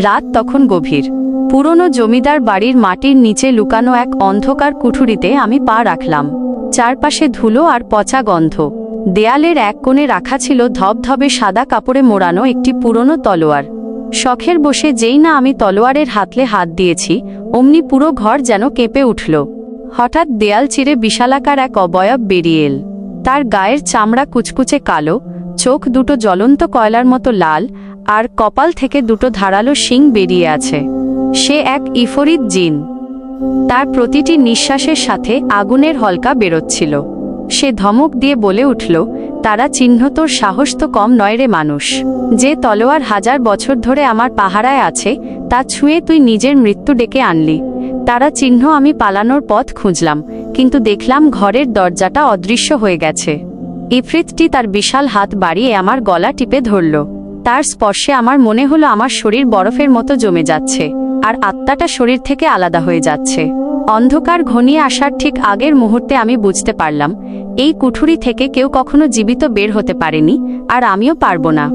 রাত তখন গভীর। পুরনো জমিদার বাড়ির মাটির নিচে লুকানো এক অন্ধকার কুঠুরিতে আমি পা রাখলাম। চারপাশে ধুলো আর পচা গন্ধ। দেয়ালের এক কোণে রাখা ছিল ধবধবে সাদা কাপড়ে মোড়ানো একটি পুরনো তলোয়ার। শখের বসে যেই না আমি তলোয়ারের হাতলে হাত দিয়েছি, অমনি পুরো ঘর যেন কেঁপে উঠল। হঠাৎ দেয়াল চিরে বিশালাকার এক অবয়ব বেরিয়ে এল। তার গায়ের চামড়া কুচকুচে কালো, চোখ দুটো জ্বলন্ত কয়লার মতো লাল, আর কপাল থেকে দুটো ধারালো শিং বেরিয়ে আছে। সে এক ইফরিত জিন। তার প্রতিটি নিঃশ্বাসের সাথে আগুনের হলকা বেরোচ্ছিল। সে ধমক দিয়ে বলে উঠল, তারা চিহ্ন, তোর সাহস তো কম নয় রে মানুষ। যে তলোয়ার 1000 বছর ধরে আমার পাহারায় আছে, তা ছুঁয়ে তুই নিজের মৃত্যু ডেকে আনলি। তারা চিহ্ন। আমি পালানোর পথ খুঁজলাম, কিন্তু দেখলাম ঘরের দরজাটা অদৃশ্য হয়ে গেছে। ইফরিতটি তার বিশাল হাত বাড়িয়ে আমার গলা টিপে ধরল। তার স্পর্শে আমার মনে হলো আমার শরীর বরফের মতো জমে যাচ্ছে, আর আত্মাটা শরীর থেকে আলাদা হয়ে যাচ্ছে। অন্ধকার ঘনিয়ে আসার ঠিক আগের মুহূর্তে আমি বুঝতে পারলাম, এই কুঠুরি থেকে কেউ কখনো জীবিত বের হতে পারেনি, আর আমিও পারব না।